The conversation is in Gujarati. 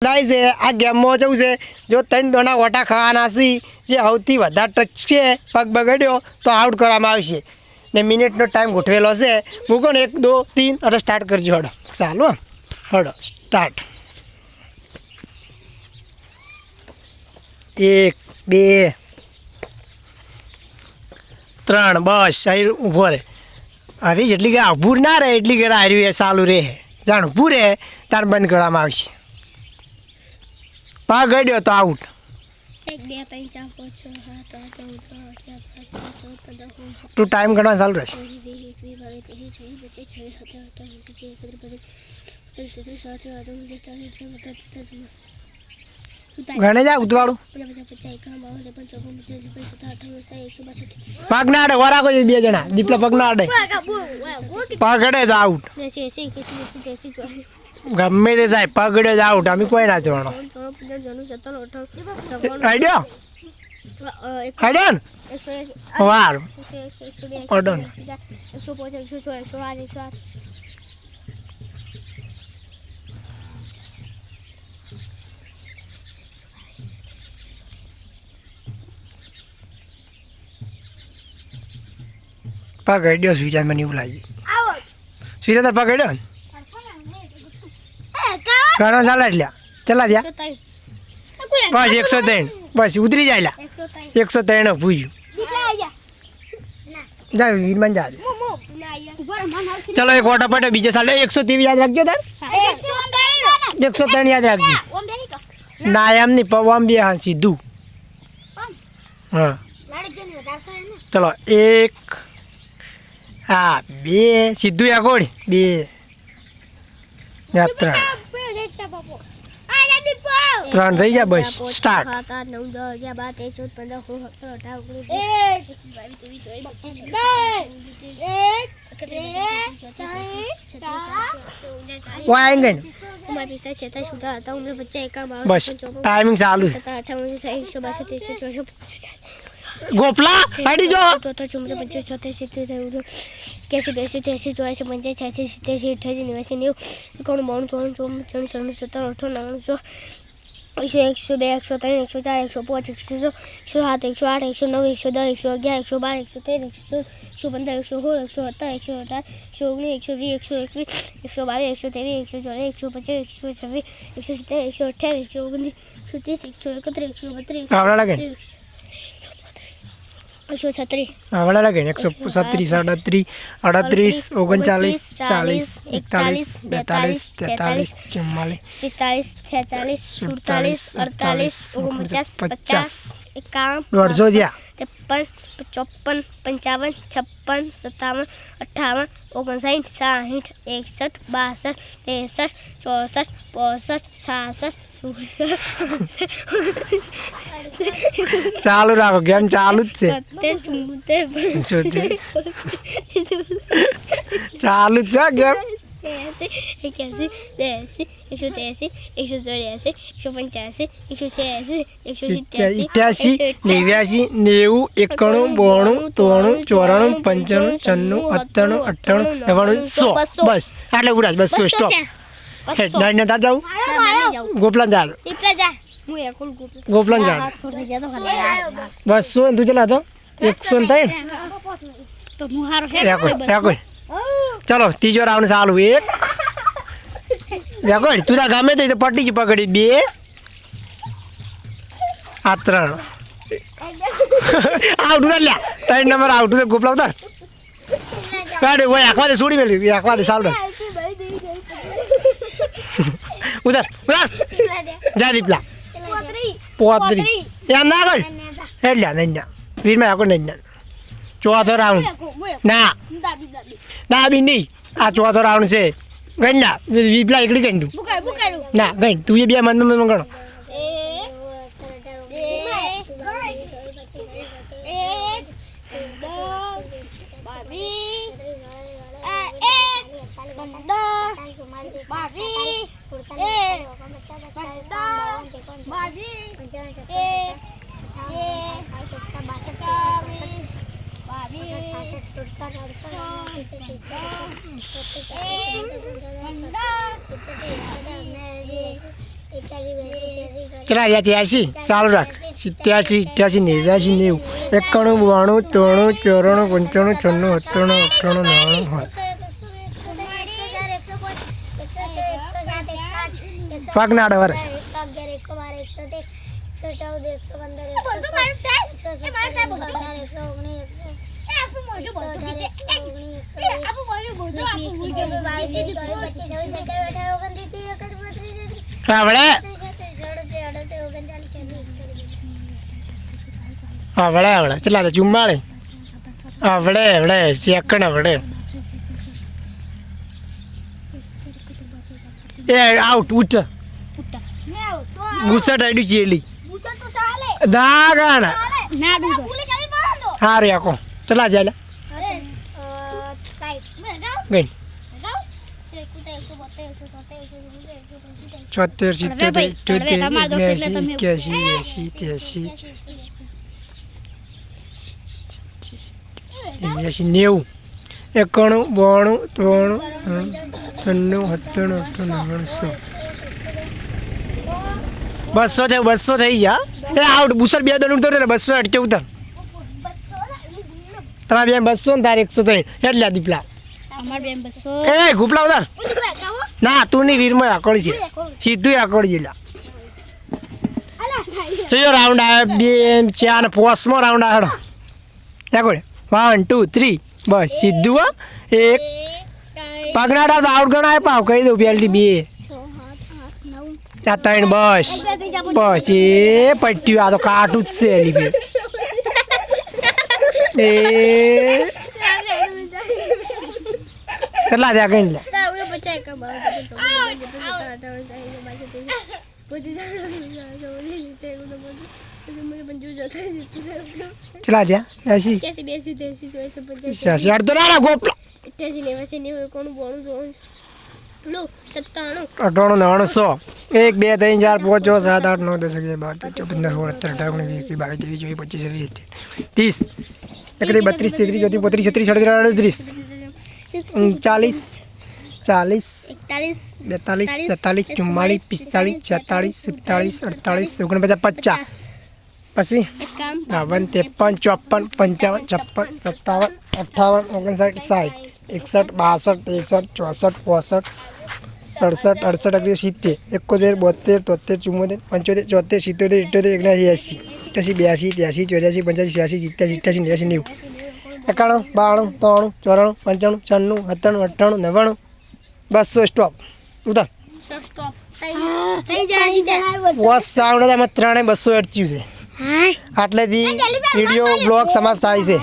થાય છે આ ગેમમાં કેવું છે જો 3 દોના ઓટા ખાવાના છે જે સૌથી વધારે ટચ છે પગ બગડ્યો તો આઉટ કરવામાં આવશે ને મિનિટનો ટાઈમ ગોઠવેલો છે મૂકો ને 1 2 3 અને સ્ટાર્ટ કરજો હડો ચાલો હડો સ્ટાર્ટ 1 2 3 બસ અહીં ઊભો રહે હવે જેટલી કે ઊભું ના રહે એટલી કે હાર્યું એ ચાલુ રહે જાણ ઊભું રહે તાર બંધ કરવામાં આવશે પગ ગડ્યો તો આઉટ 1 2 3 4 5 6 7 તું ટાઈમ ગણવા ચાલુ રહેશે ગણે જા ઉતવાળું પગ ના અડે વરા કોઈ બે જણા દીપલા પગ ના અડે પગ અડે તો આઉટ ગમે તે થાય પગડે જ આઉટ અમે કોઈ ના જોવાનો આઈડિયા આઈડિયા વાર ઓડન પગડ્યો સ્વીજા મને એવું લાગે સ્વીજા તાર પગડ્યો ને ઘણા ચાલે એટલે ચલા ત્યાં બસ 103 બસ ઉતરી જાય 103 પૂછ્યું જા વીરમાન જા ચલો એક ઓટા પટે બીજે સાલે 103 યાદ રાખજો તાર 103 યાદ રાખજો ના એમ નહીં પવામ બે હા સીધું હા ચલો 1 હા 2 સીધું એકોડ 2 3 3 થઈ ગયા બસ સ્ટાર્ટ 7 8 9 10 11 12 બસ ટાઈમિંગ ચાલુ છે ગોપલા હાડી જો कैसे कैसे कैसे जो ऐसे बन जाए छः सीधे सीट है निवासी न्यू कौन बाउंड कौन चोम चौन चौन 17 18 19 102 103 104 105 107 108 109 110 111 112 113 114 115 116 117 119 120 121 122 123 124 125 127 128 129 130 131 132 આવડા લાગે 136 આવડા લાગે 137 37 38 39 40 41 42 43 44 45 46 47 48 49 150 થયા 53 54 55 56 57 58 59 60 61 62 63 64 65 66 ચાલુ રાખો ગેમ ચાલુ જ છે ચાલુ જ છે ગેમ 81 82 183 184 185 186 187 89 90 91 92 93 94 95 96 97 98 99 100 બસ આટલે ઉડા બસ સ્ટોપ નાઈ ના જાવ ગોપલાન જા ગોપલાન જા બસ તું ચલા તો 103 તો મુહારો હે ચલો ત્રીજો રાઉન્ડ ચાલુ 1 રેકોર્ડ તું ગમે તો પટ્ટી જ પકડી 2 આ 3 આઉટ લ્યા 3 નંબર આઉટ છે ગોપલા ઉતાર કાઢે ઓય આખવા દે છોડી મેલી આખવા દે ચાલ ઉતાર જા દીપલા પોત્રી એમ ના કર હેડ્યા નહીં વીરમાં આકો નહીં ચોથો રાઉન્ડ ના દાબી નહીં આ ચોથો રાઉન્ડ છે ગણના વિપલા એકડી ગણ તું ના ગણ તું એ બે મન ગણો ચલા 83 ચાલુ રાખ 87 88 89 90 91 92 93 94 95 96 97 98 પગનાડ વર્ષ આવડે ચલા 44 આવડે સેકન્ડ આવડે એ આઉટ ઉઠ ગુસટ આઈડી ચેલી દા ગાણા હારે આકો ચલા જાય ગઈ 76 77 91 200 થઈ ગયા એ આઉટ બુસર 2 દન ઉતરે 200 અટકે ઉતર તમારે બેન 200 ને તારે 103 એટલે દીપલા એ ગુપલા ઉતર ના તું ની વીરમાં આકડી છે સીધું આકડી જેલા ચયો રાઉન્ડ આવે 2 4 ને 5 મો રાઉન્ડ આડો આકડે 1 2 3 બસ સીધું એક પગનાડા તો આઉટ ગણાય પાવ કહી દઉં પહેલી 2 આ 3 બસ બસ એ પટ્યું આ તો કાટું જ છે એલી બે એ કેટલા થયા કઈ લે કેટલા થયા 80 અડધો ના ગોપલા 98 100 1 2 3 4 5 6 7 8 9 10 11 12 13 14 15 16 17 18 19 20 22 23 24 25 30 31 32 33 34 35 40 41 42 43 44 45 46 47 48 પછી 52 53 54 55 56 57 58 59 60 61 62 63 64 65 67 68 71 72 73 74 75 76 77 81 82 83 84 85 87 88 89 91 92 93 94 95 96 97 98 99 200 સ્ટોપ ઉતાર વોસ સાઉન્ડ અમે ત્રણે 200 અટચ્યું છે આટલેથી વિડીયો બ્લોગ સમાપ્ત થાય છે